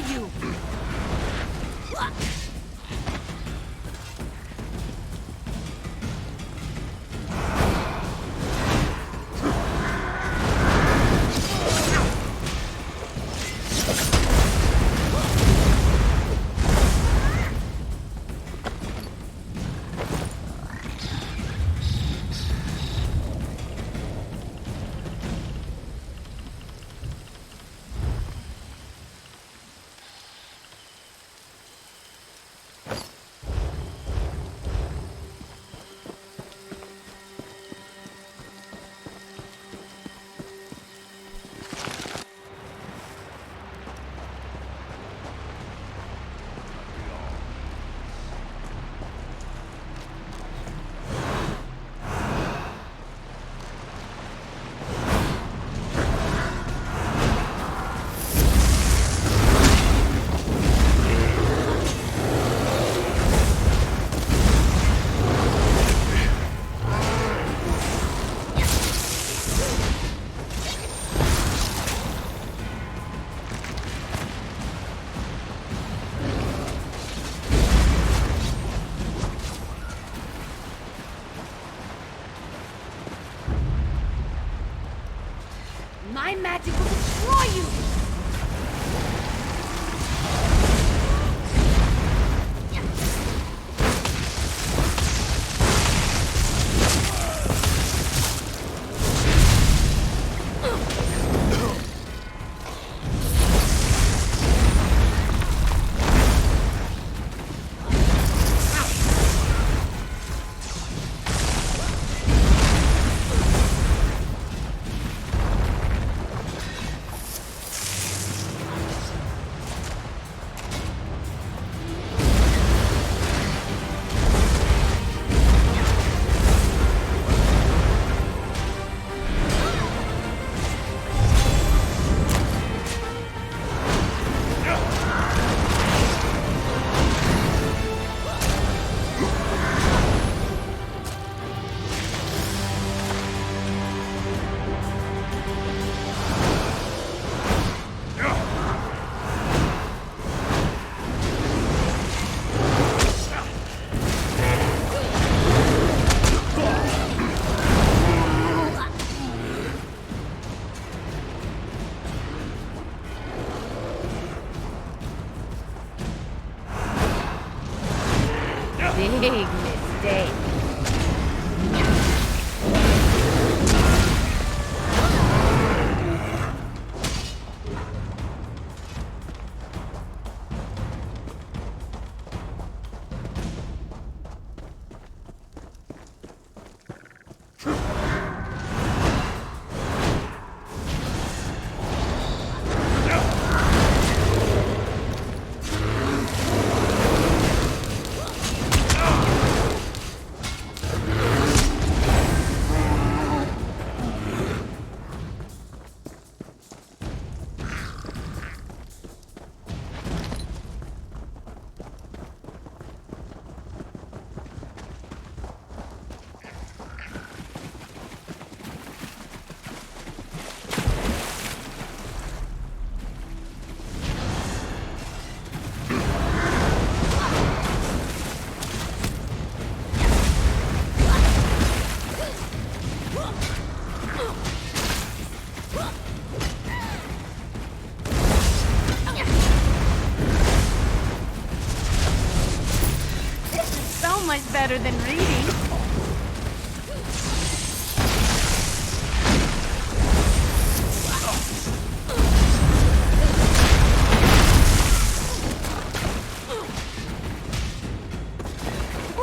you! My magic will destroy you! Big mistake. Much better than reading.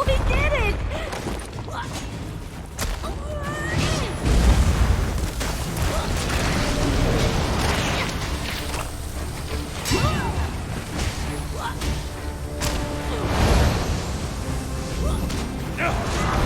We did it! Yeah.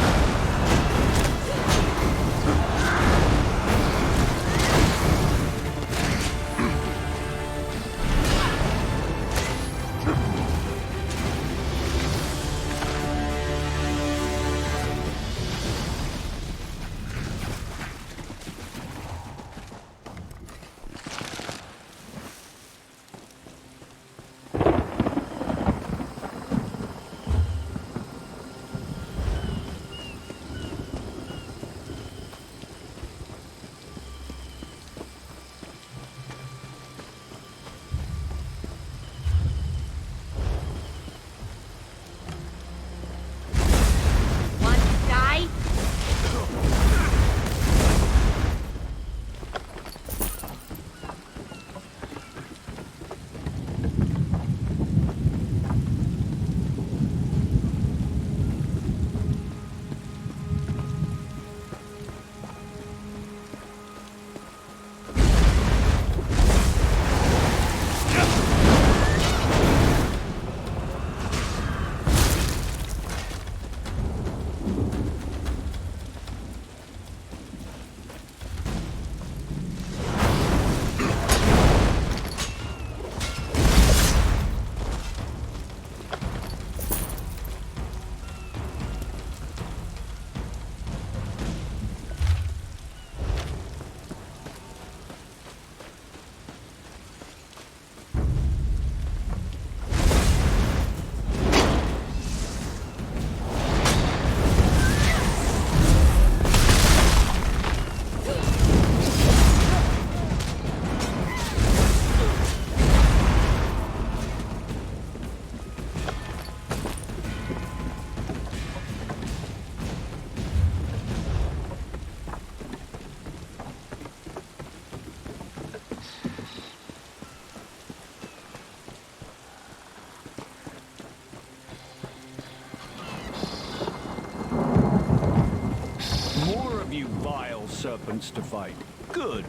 serpents to fight. Good.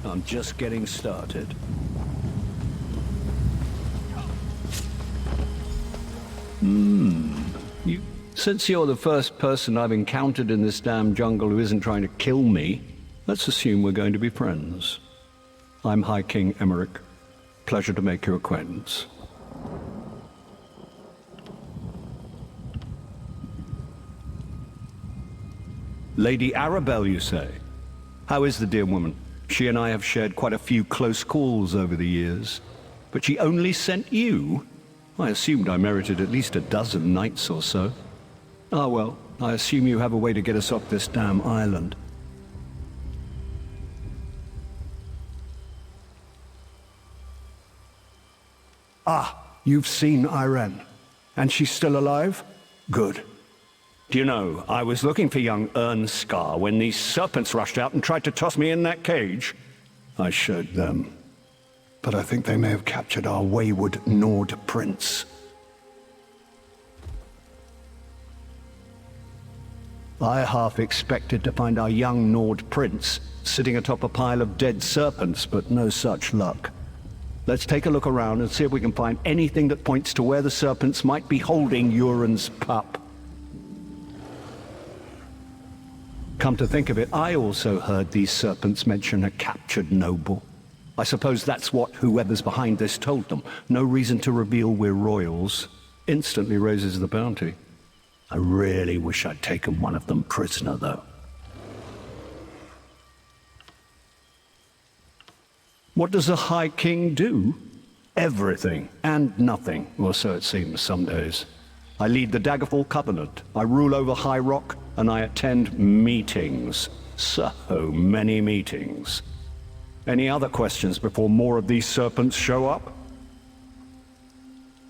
I'm just getting started. Since you're the first person I've encountered in this damn jungle who isn't trying to kill me, let's assume we're going to be friends. I'm High King Emmerich. Pleasure to make your acquaintance. Lady Arabelle, you say? How is the dear woman? She and I have shared quite a few close calls over the years. But she only sent you? I assumed I merited at least a dozen knights or so. Ah well, I assume you have a way to get us off this damn island. Ah, you've seen Irene. And she's still alive? Good. Do you know, I was looking for young Ernskar when these serpents rushed out and tried to toss me in that cage. I showed them. But I think they may have captured our wayward Nord prince. I half expected to find our young Nord prince sitting atop a pile of dead serpents, but no such luck. Let's take a look around and see if we can find anything that points to where the serpents might be holding Uren's pup. Come to think of it, I also heard these serpents mention a captured noble. I suppose that's what whoever's behind this told them. No reason to reveal we're royals. Instantly raises the bounty. I really wish I'd taken one of them prisoner, though. What does a High King do? Everything and nothing, or so it seems some days. I lead the Daggerfall Covenant, I rule over High Rock, and I attend meetings. So many meetings. Any other questions before more of these serpents show up?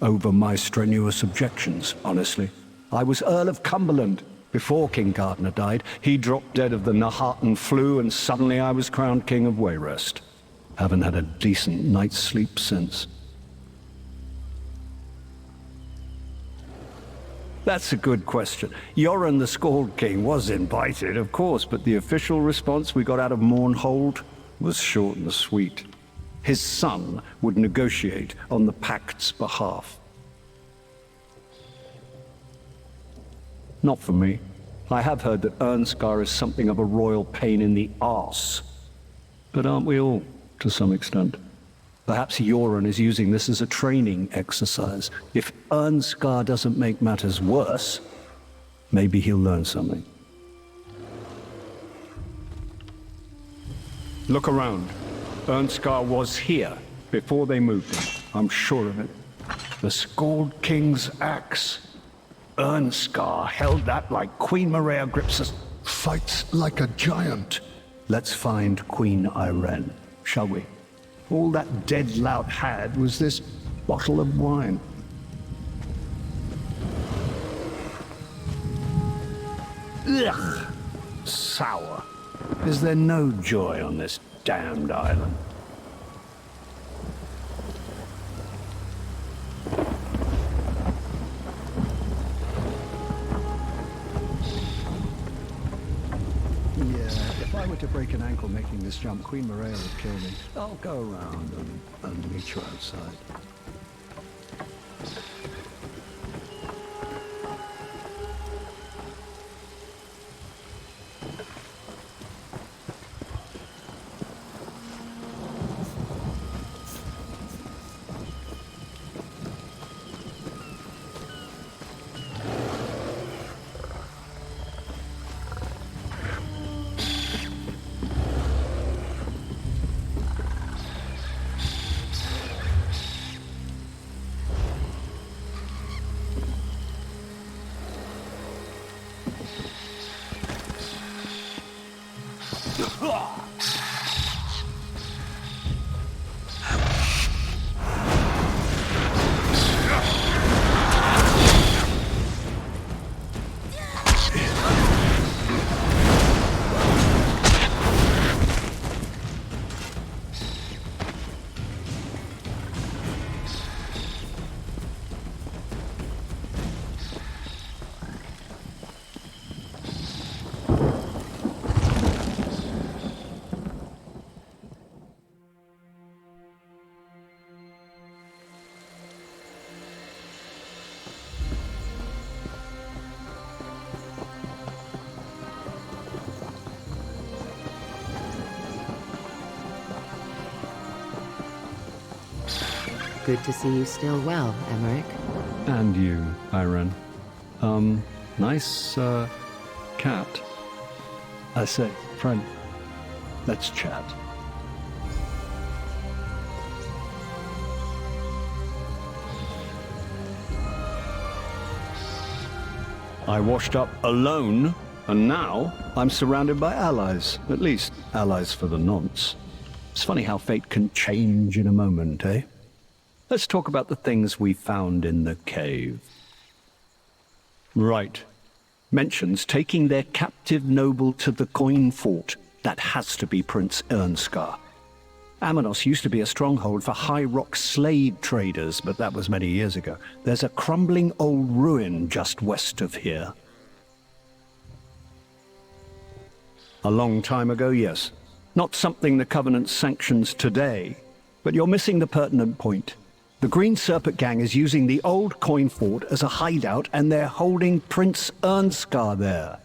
Over my strenuous objections, honestly. I was Earl of Cumberland before King Gardner died. He dropped dead of the Nahartan flu, and suddenly I was crowned King of Wayrest. Haven't had a decent night's sleep since. That's a good question. Yoren the Scald King was invited, of course, but the official response we got out of Mournhold was short and sweet. His son would negotiate on the Pact's behalf. Not for me. I have heard that Ernskar is something of a royal pain in the arse. But aren't we all, to some extent? Perhaps Yoren is using this as a training exercise. If Ernskar doesn't make matters worse, maybe he'll learn something. Look around. Ernskar was here before they moved him. I'm sure of it. The Scald King's axe. Ernskar held that like Queen Maria grips us. Fights like a giant. Let's find Queen Irene, shall we? All that dead lout had was this bottle of wine. Ugh! Sour. Is there no joy on this damned island? If I were to break an ankle making this jump, Queen Maria would kill me. I'll go around and meet you outside. Good to see you still well, Emmerich. And you, Irene. Nice, cat. I say, friend, let's chat. I washed up alone, and now I'm surrounded by allies. At least, allies for the nonce. It's funny how fate can change in a moment, eh? Let's talk about the things we found in the cave. Right. Mentions taking their captive noble to the coin fort. That has to be Prince Ernskar. Amanos used to be a stronghold for high rock slave traders, but that was many years ago. There's a crumbling old ruin just west of here. A long time ago, yes. Not something the Covenant sanctions today, but you're missing the pertinent point. The Green Serpent Gang is using the old coin fort as a hideout, and they're holding Prince Ernskar there.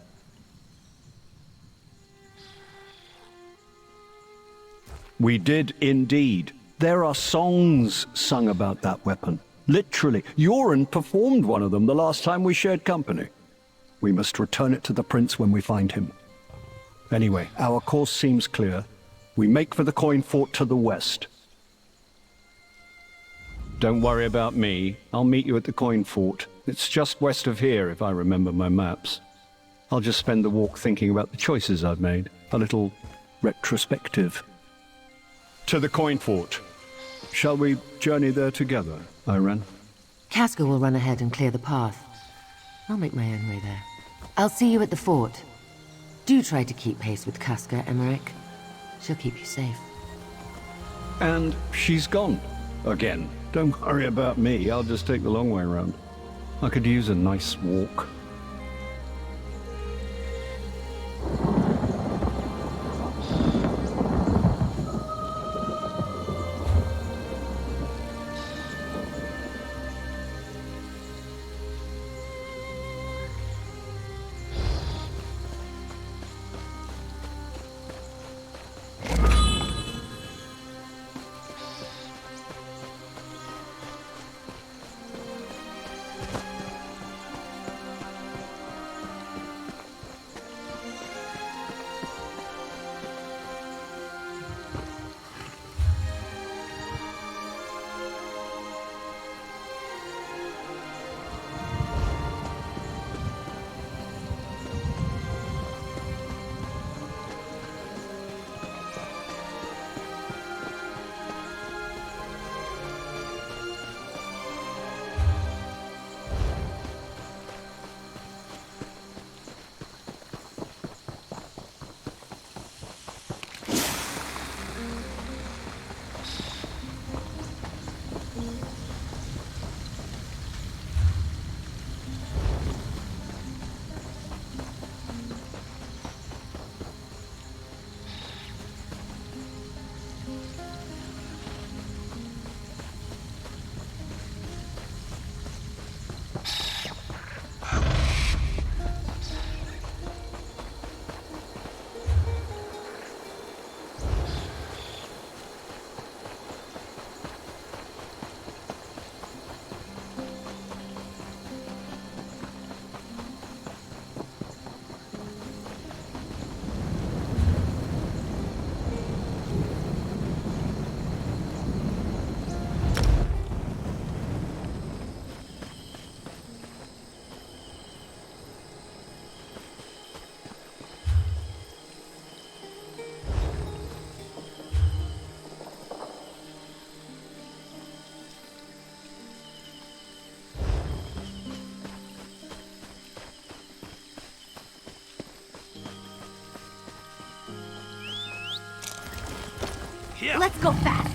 We did indeed. There are songs sung about that weapon. Literally, Yoren performed one of them the last time we shared company. We must return it to the prince when we find him. Anyway, our course seems clear. We make for the coin fort to the west. Don't worry about me. I'll meet you at the coin fort. It's just west of here, if I remember my maps. I'll just spend the walk thinking about the choices I've made. A little retrospective. To the coin fort. Shall we journey there together, Irene? Casca will run ahead and clear the path. I'll make my own way there. I'll see you at the fort. Do try to keep pace with Casca, Emmerich. She'll keep you safe. And she's gone. Again. Don't worry about me. I'll just take the long way around. I could use a nice walk. Let's go fast.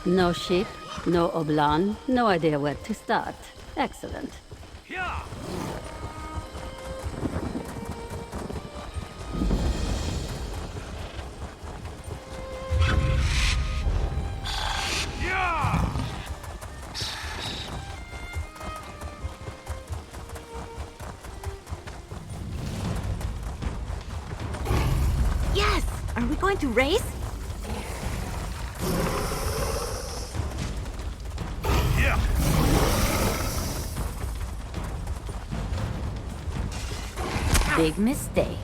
No sheep, no oblan, no idea where to start. Excellent. Yeah! Yes! Are we going to race? Yeah! Big mistake.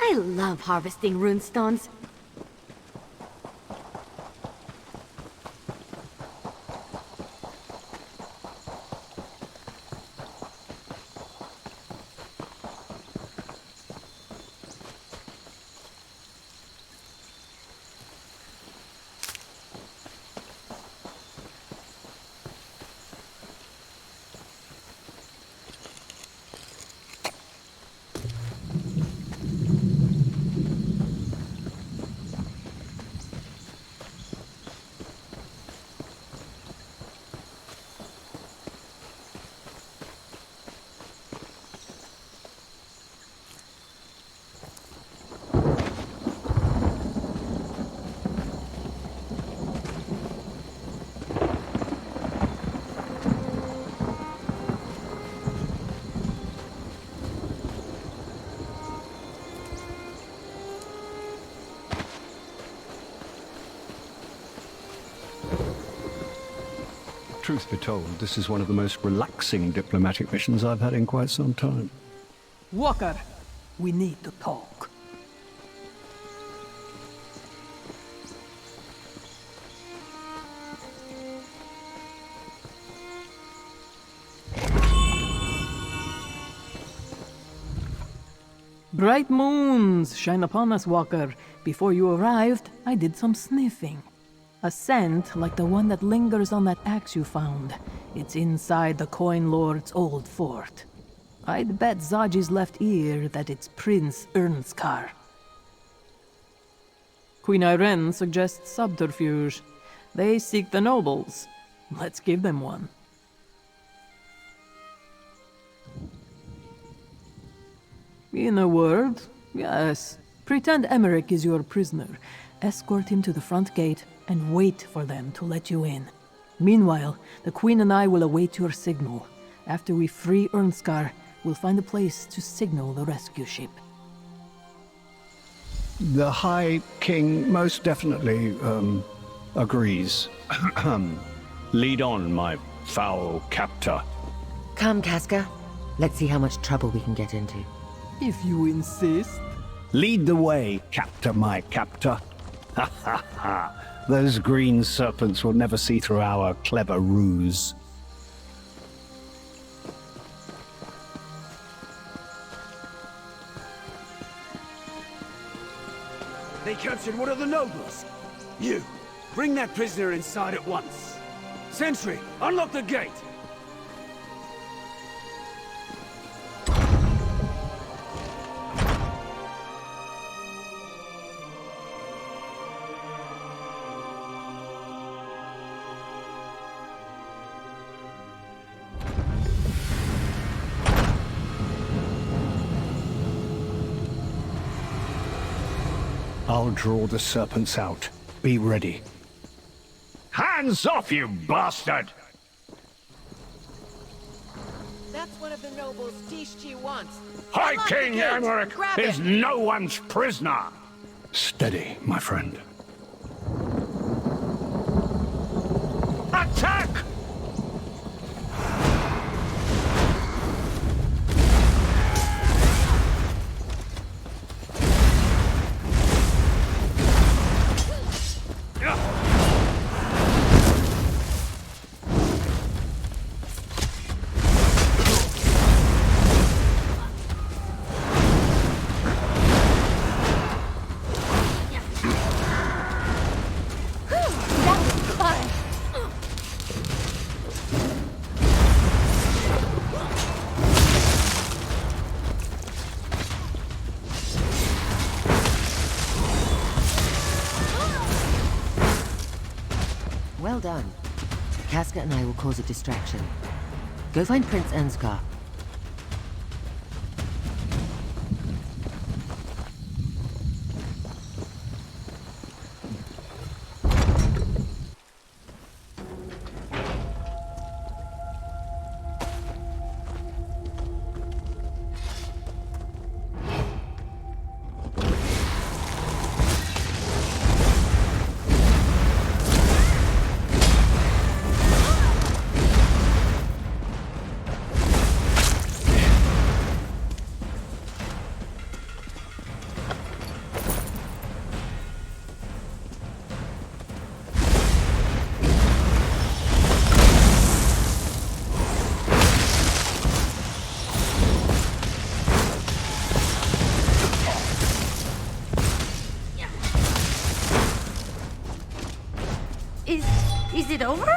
I love harvesting runestones. Truth be told, this is one of the most relaxing diplomatic missions I've had in quite some time. Walker, we need to talk. Bright moons shine upon us, Walker. Before you arrived, I did some sniffing. A scent like the one that lingers on that axe you found. It's inside the Coin Lord's old fort. I'd bet Zaji's left ear that it's Prince Ernskar. Queen Irene suggests subterfuge. They seek the nobles. Let's give them one. In a word, yes. Pretend Emmerich is your prisoner. Escort him to the front gate and wait for them to let you in. Meanwhile, the Queen and I will await your signal. After we free Ernskar, we'll find a place to signal the rescue ship. The High King most definitely, agrees. Lead on, my foul captor. Come, Casca. Let's see how much trouble we can get into. If you insist. Lead the way, captor, my captor. Ha ha ha. Those green serpents will never see through our clever ruse. They captured one of the nobles. You, bring that prisoner inside at once. Sentry, unlock the gate. I'll draw the serpents out. Be ready. Hands off, you bastard! That's one of the nobles Tishchi wants. High Unlock the King gate. Emmerich Grab is him. no one's prisoner! Steady, my friend. Attack! Well done. Casca and I will cause a distraction. Go find Prince Ernskar. Is it over?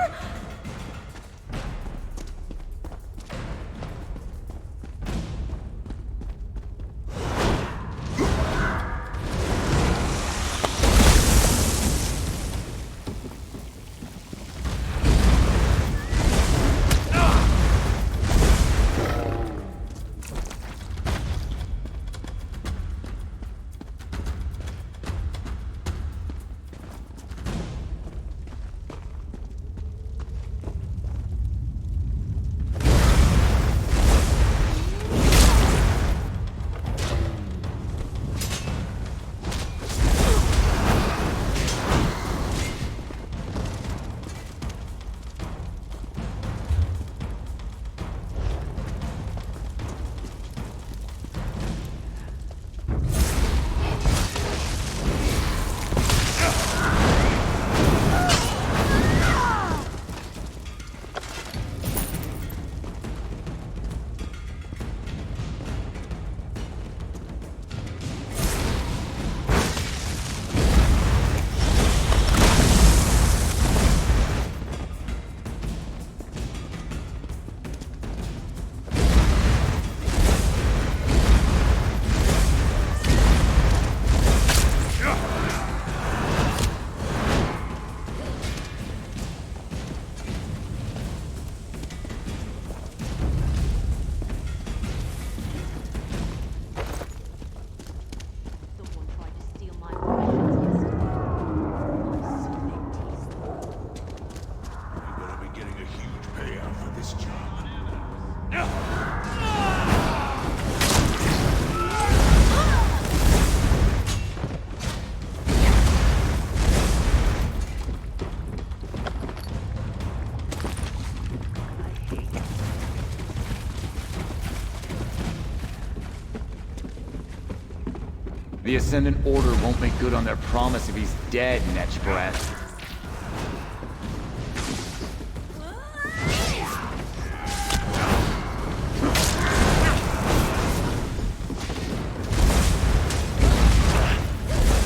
The Ascendant Order won't make good on their promise if he's dead, Netchbrat.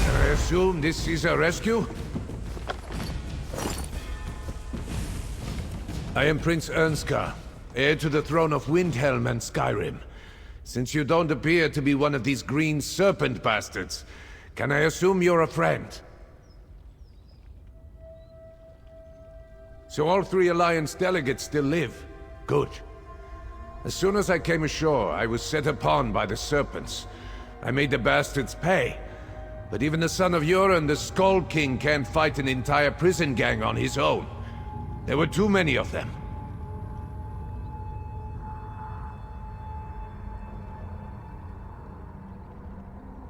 I assume this is a rescue? I am Prince Ernskar, heir to the throne of Windhelm and Skyrim. Since you don't appear to be one of these green serpent bastards, can I assume you're a friend? So all three Alliance delegates still live? Good. As soon as I came ashore, I was set upon by the serpents. I made the bastards pay. But even the son of Euron, the Skull King, can't fight an entire prison gang on his own. There were too many of them.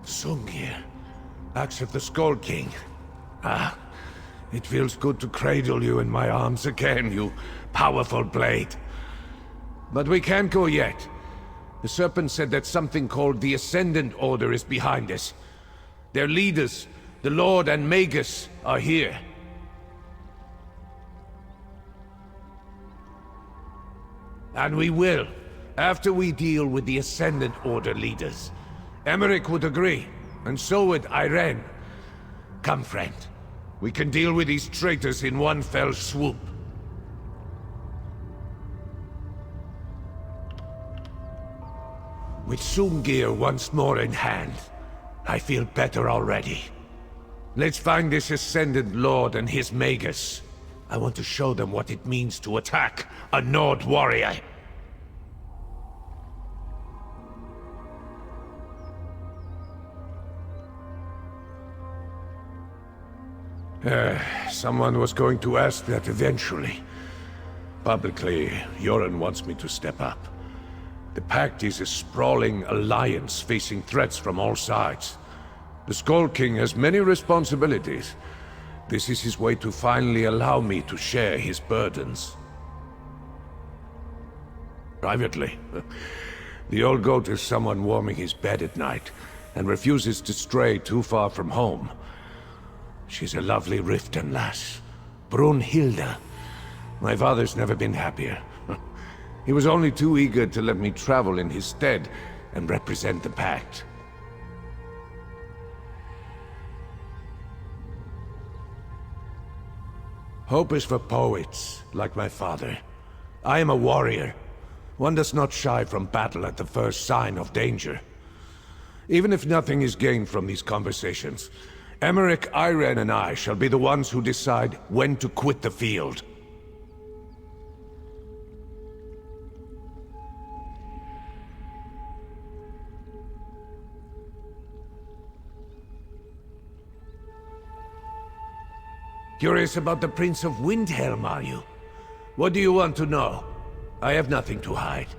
Sungir, axe of the Skull King. Ah, it feels good to cradle you in my arms again, you powerful blade. But we can't go yet. The Serpent said that something called the Ascendant Order is behind us. Their leaders, the Lord and Magus, are here. And we will, after we deal with the Ascendant Order leaders. Emmerich would agree, and so would Irene. Come, friend. We can deal with these traitors in one fell swoop. With Sungir once more in hand, I feel better already. Let's find this Ascendant Lord and his Magus. I want to show them what it means to attack a Nord warrior. Someone was going to ask that eventually. Publicly, Euron wants me to step up. The Pact is a sprawling alliance facing threats from all sides. The Skull King has many responsibilities. This is his way to finally allow me to share his burdens. Privately, the old goat is someone warming his bed at night, and refuses to stray too far from home. She's a lovely Riften lass, Brunhilde. My father's never been happier. He was only too eager to let me travel in his stead and represent the Pact. Hope is for poets, like my father. I am a warrior. One does not shy from battle at the first sign of danger. Even if nothing is gained from these conversations, Emmerich, Irene, and I shall be the ones who decide when to quit the field. Curious about the Prince of Windhelm, are you? What do you want to know? I have nothing to hide.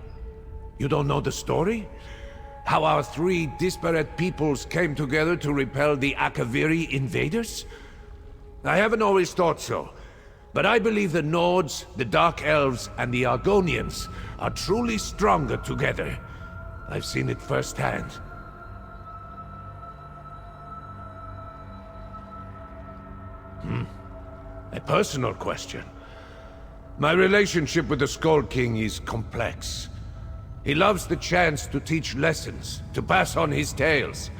You don't know the story? How our three disparate peoples came together to repel the Akaviri invaders? I haven't always thought so, but I believe the Nords, the Dark Elves, and the Argonians are truly stronger together. I've seen it firsthand. A personal question. My relationship with the Skull King is complex. He loves the chance to teach lessons, to pass on his tales.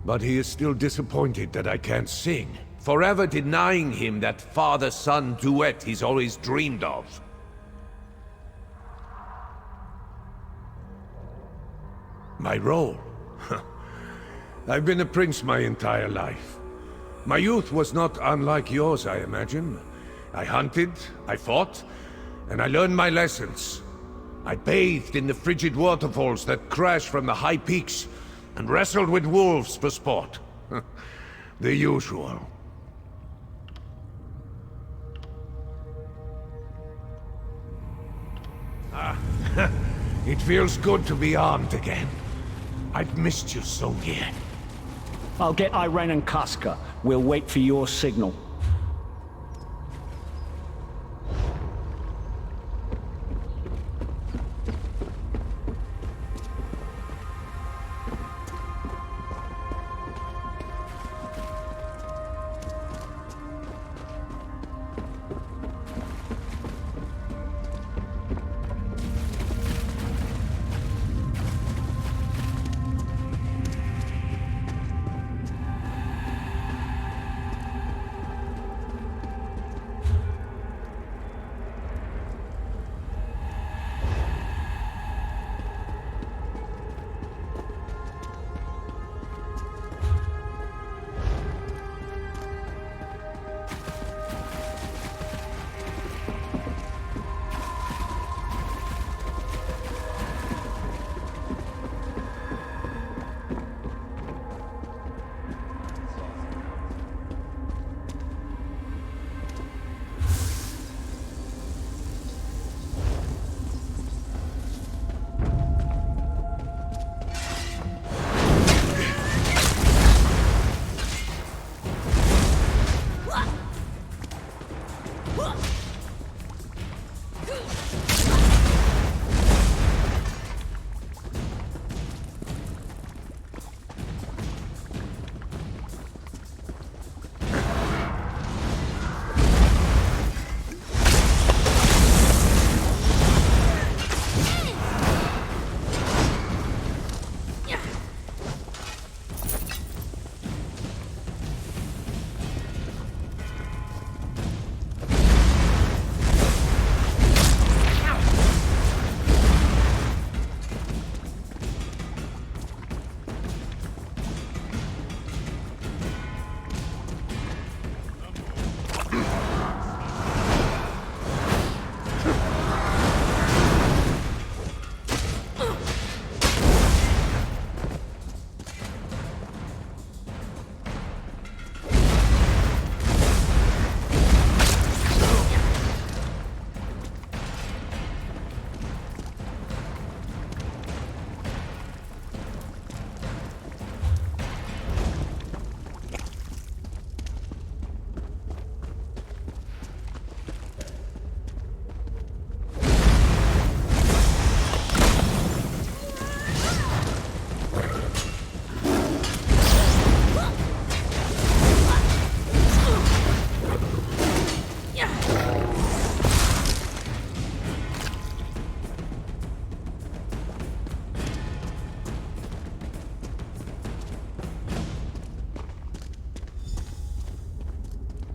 But he is still disappointed that I can't sing, forever denying him that father-son duet he's always dreamed of. My role? I've been a prince my entire life. My youth was not unlike yours, I imagine. I hunted, I fought, and I learned my lessons. I bathed in the frigid waterfalls that crash from the high peaks, and wrestled with wolves for sport. The usual. It feels good to be armed again. I've missed you, Sungir. I'll get Irene and Casca. We'll wait for your signal.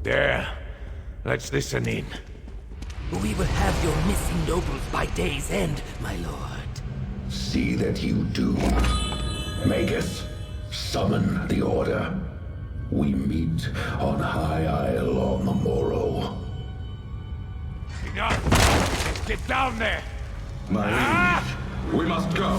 There. Let's listen in. We will have your missing nobles by day's end, my lord. See that you do. Magus, summon the Order. We meet on High Isle on the morrow. Enough! Let's get down there! My liege, we must go.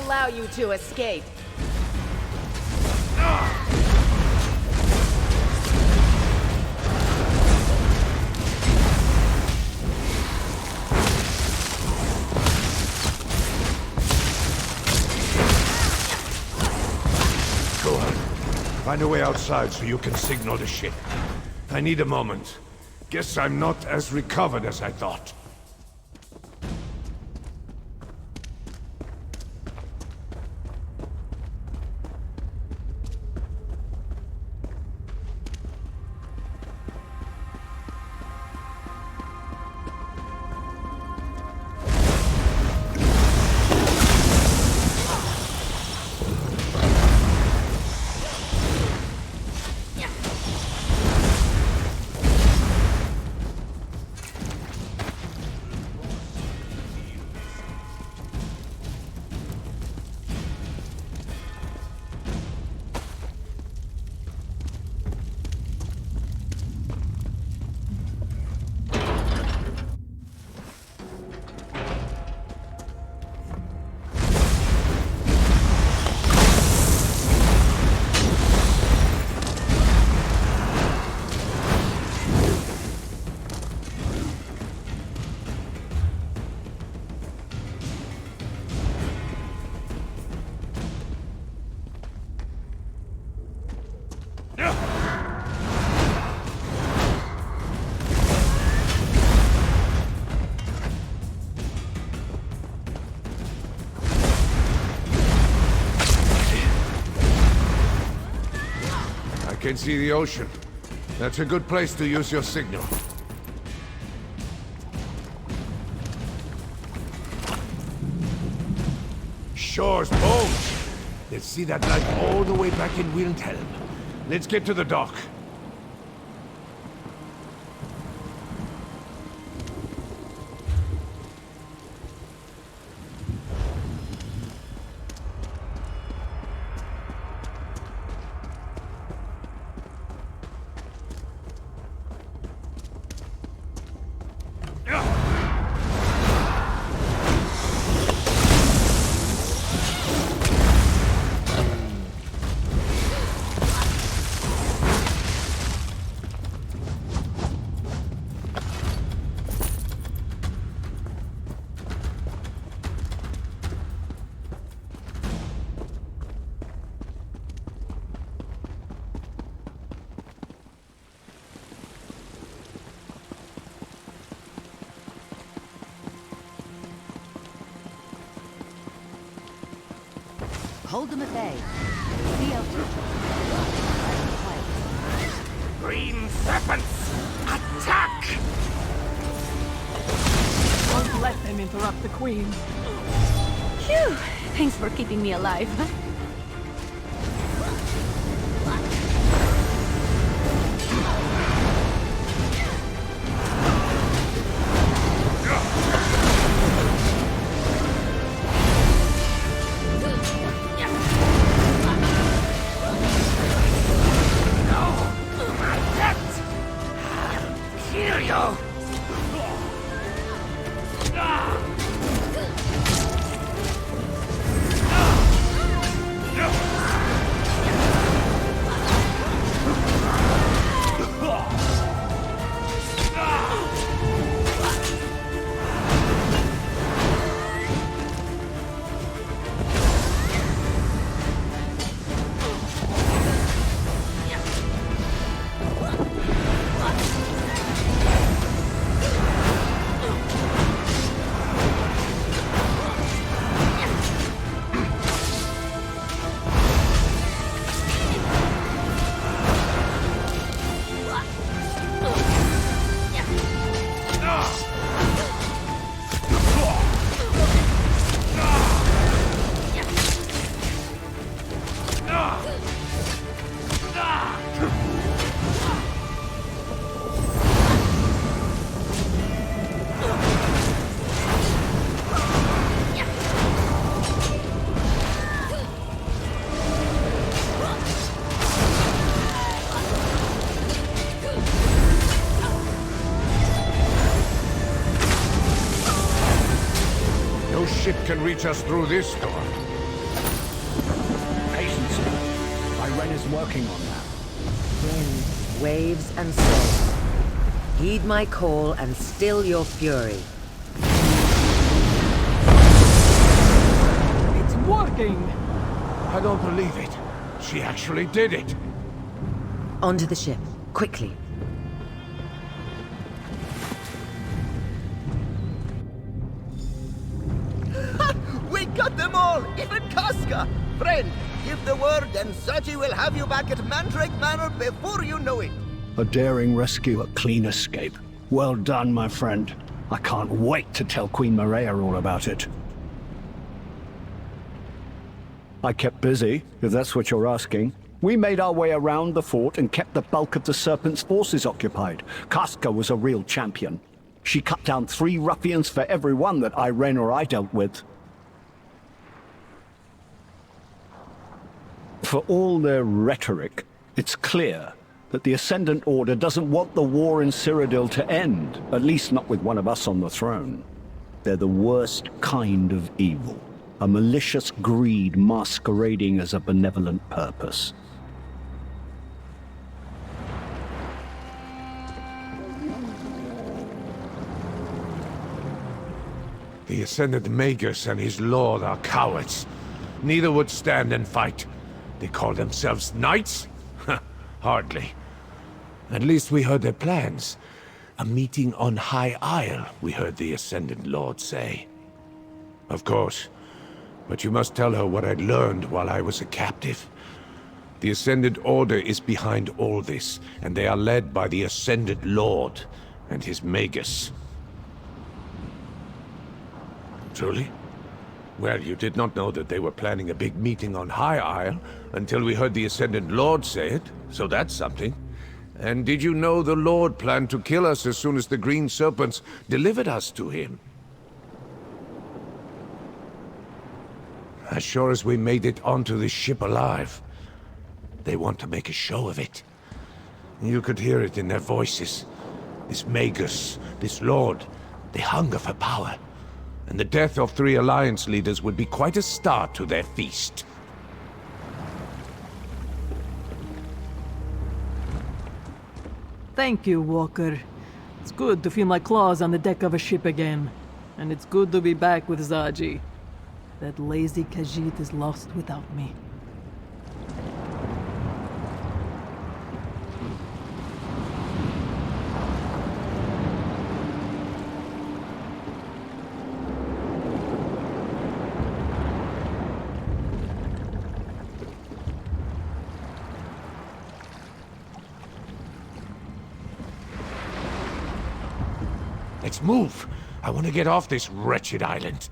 Allow you to escape. Go on. Find a way outside so you can signal the ship. I need a moment. Guess I'm not as recovered as I thought. I can see the ocean. That's a good place to use your signal. Shore's boats! Let's see that light all the way back in Wilhelm. Let's get to the dock. Hold them at bay. See how Green serpents! Attack! Don't let them interrupt the Queen. Phew! Thanks for keeping me alive. can reach us through this storm. Patience. Irene is working on that. Wind, waves, and storms. Heed my call and still your fury. It's working! I don't believe it. She actually did it. Onto the ship, quickly. We got them all, even Casca! Friend, give the word and Zaji will have you back at Mandrake Manor before you know it. A daring rescue, a clean escape. Well done, my friend. I can't wait to tell Queen Maria all about it. I kept busy, if that's what you're asking. We made our way around the fort and kept the bulk of the Serpent's forces occupied. Casca was a real champion. She cut down 3 ruffians for every one that Irene or I dealt with. For all their rhetoric, it's clear that the Ascendant Order doesn't want the war in Cyrodiil to end, at least not with one of us on the throne. They're the worst kind of evil, a malicious greed masquerading as a benevolent purpose. The Ascendant Magus and his lord are cowards. Neither would stand and fight. They call themselves knights? Hardly. At least we heard their plans. A meeting on High Isle, we heard the Ascendant Lord say. Of course. But you must tell her what I learned while I was a captive. The Ascendant Order is behind all this, and they are led by the Ascendant Lord and his Magus. Truly? Well, you did not know that they were planning a big meeting on High Isle until we heard the Ascendant Lord say it, so that's something. And did you know the Lord planned to kill us as soon as the Green Serpents delivered us to him? As sure as we made it onto this ship alive, they want to make a show of it. You could hear it in their voices. This Magus, this Lord, they hunger for power. And the death of 3 Alliance leaders would be quite a start to their feast. Thank you, Walker. It's good to feel my claws on the deck of a ship again. And it's good to be back with Zaji. That lazy Khajiit is lost without me. Let's move. I want to get off this wretched island.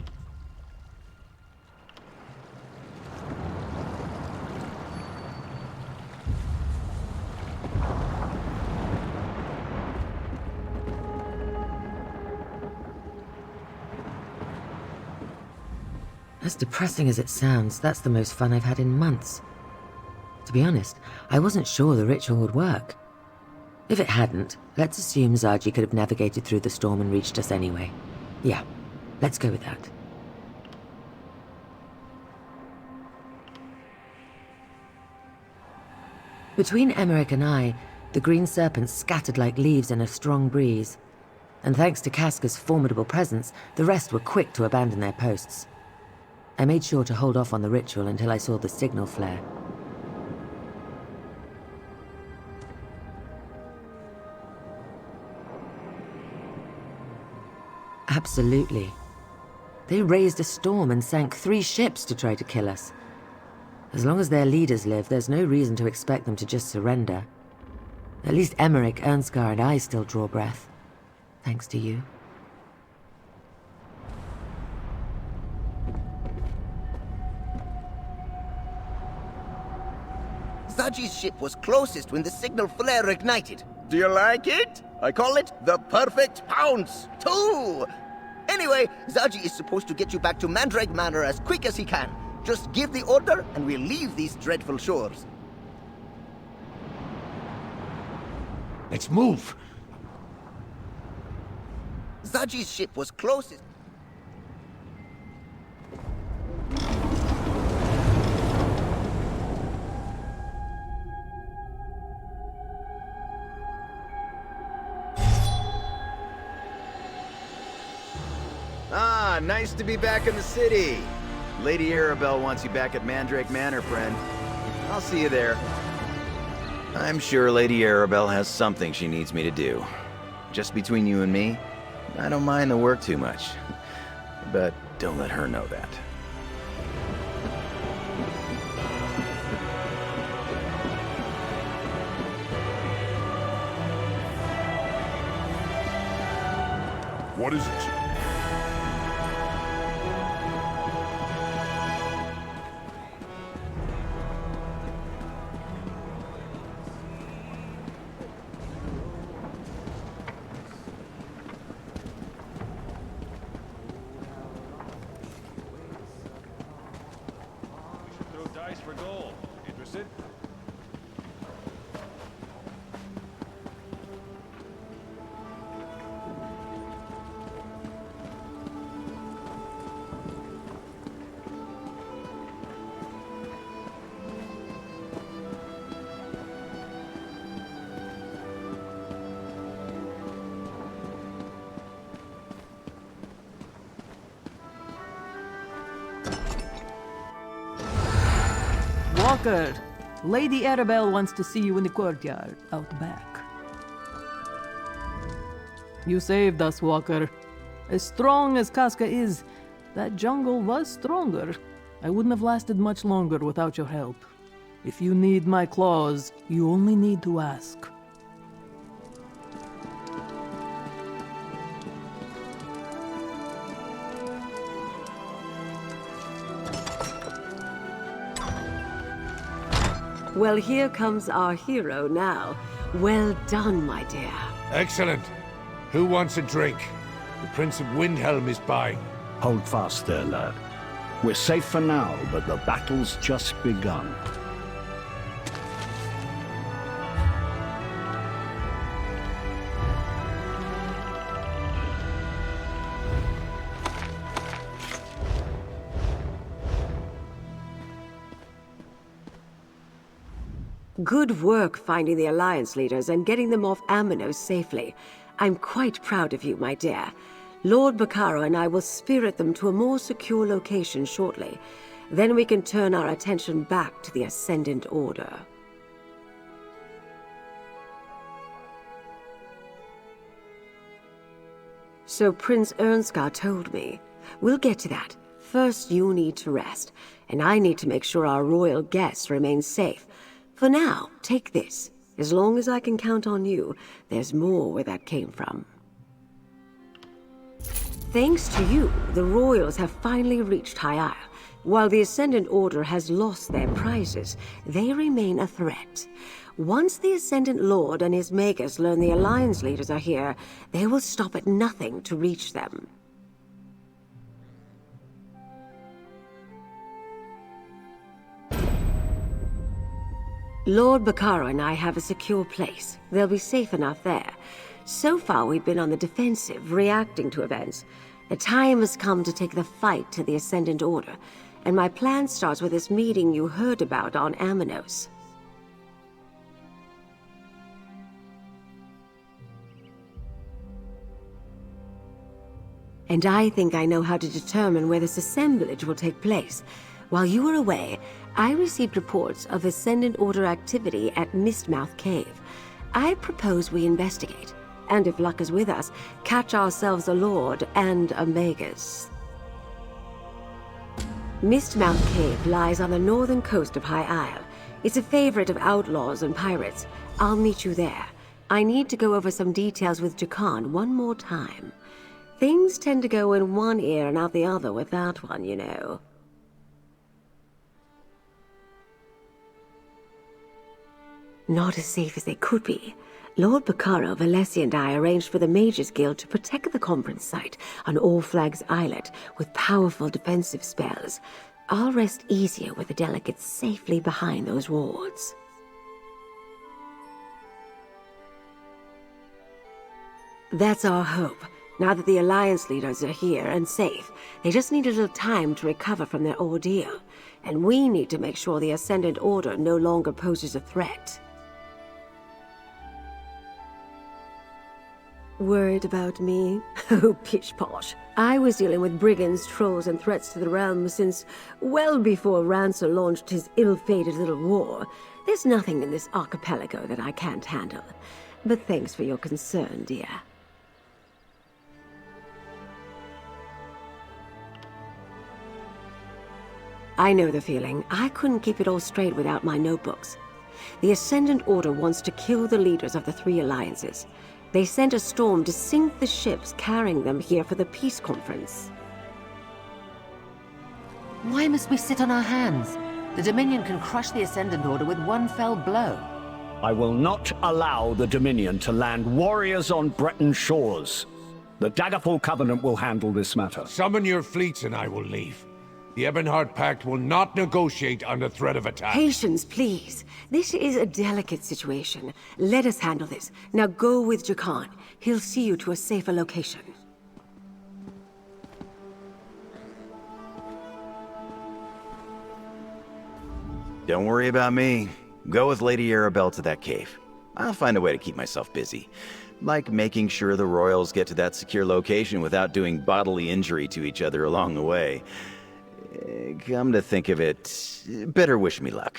As depressing as it sounds, that's the most fun I've had in months. To be honest, I wasn't sure the ritual would work. If it hadn't, let's assume Zaji could have navigated through the storm and reached us anyway. Yeah, let's go with that. Between Emmerich and I, the Green Serpents scattered like leaves in a strong breeze. And thanks to Casca's formidable presence, the rest were quick to abandon their posts. I made sure to hold off on the ritual until I saw the signal flare. Absolutely. They raised a storm and sank 3 ships to try to kill us. As long as their leaders live, there's no reason to expect them to just surrender. At least Emmerich, Ernskar, and I still draw breath. Thanks to you. Zaji's ship was closest when the signal flare ignited. Do you like it? I call it the perfect pounce. 2! Anyway, Zaji is supposed to get you back to Mandrake Manor as quick as he can. Just give the order and we'll leave these dreadful shores. Let's move. Zaji's ship was closest. nice to be back in the city. Lady Arabelle wants you back at Mandrake Manor, friend. I'll see you there. I'm sure Lady Arabelle has something she needs me to do. Just between you and me, I don't mind the work too much. But don't let her know that. What is it? Walker, Lady Arabelle wants to see you in the courtyard, out back. You saved us, Walker. As strong as Casca is, that jungle was stronger. I wouldn't have lasted much longer without your help. If you need my claws, you only need to ask. Well, here comes our hero now. Well done, my dear. Excellent. Who wants a drink? The Prince of Windhelm is buying. Hold fast there, lad. We're safe for now, but the battle's just begun. Good work finding the Alliance leaders and getting them off Aminos safely. I'm quite proud of you, my dear. Lord Bacaro and I will spirit them to a more secure location shortly. Then we can turn our attention back to the Ascendant Order. So Prince Ernskar told me. We'll get to that. First, you need to rest, and I need to make sure our royal guests remain safe. For now, take this. As long as I can count on you, there's more where that came from. Thanks to you, the royals have finally reached High Isle. While the Ascendant Order has lost their prizes, they remain a threat. Once the Ascendant Lord and his Magus learn the Alliance leaders are here, they will stop at nothing to reach them. Lord Bacaro and I have a secure place. They'll be safe enough there. So far, we've been on the defensive, reacting to events. The time has come to take the fight to the Ascendant Order, and my plan starts with this meeting you heard about on Aminos. And I think I know how to determine where this assemblage will take place. While you were away, I received reports of Ascendant Order activity at Mistmouth Cave. I propose we investigate, and if luck is with us, catch ourselves a Lord and a Magus. Mistmouth Cave lies on the northern coast of High Isle. It's a favorite of outlaws and pirates. I'll meet you there. I need to go over some details with Jakan one more time. Things tend to go in one ear and out the other with that one, you know. Not as safe as they could be. Lord Bacaro, Valessi, and I arranged for the Mages Guild to protect the conference site on All Flags Islet with powerful defensive spells. I'll rest easier with the delegates safely behind those wards. That's our hope. Now that the Alliance leaders are here and safe, they just need a little time to recover from their ordeal. And we need to make sure the Ascendant Order no longer poses a threat. Worried about me? Oh, pish-posh. I was dealing with brigands, trolls, and threats to the realm since well before Rancer launched his ill-fated little war. There's nothing in this archipelago that I can't handle. But thanks for your concern, dear. I know the feeling. I couldn't keep it all straight without my notebooks. The Ascendant Order wants to kill the leaders of the three alliances. They sent a storm to sink the ships carrying them here for the peace conference. Why must we sit on our hands? The Dominion can crush the Ascendant Order with one fell blow. I will not allow the Dominion to land warriors on Breton shores. The Daggerfall Covenant will handle this matter. Summon your fleets and I will leave. The Ebonheart Pact will not negotiate under threat of attack. Patience, please. This is a delicate situation. Let us handle this. Now go with Jakan. He'll see you to a safer location. Don't worry about me. Go with Lady Arabelle to that cave. I'll find a way to keep myself busy. Like making sure the royals get to that secure location without doing bodily injury to each other along the way. Come to think of it, better wish me luck.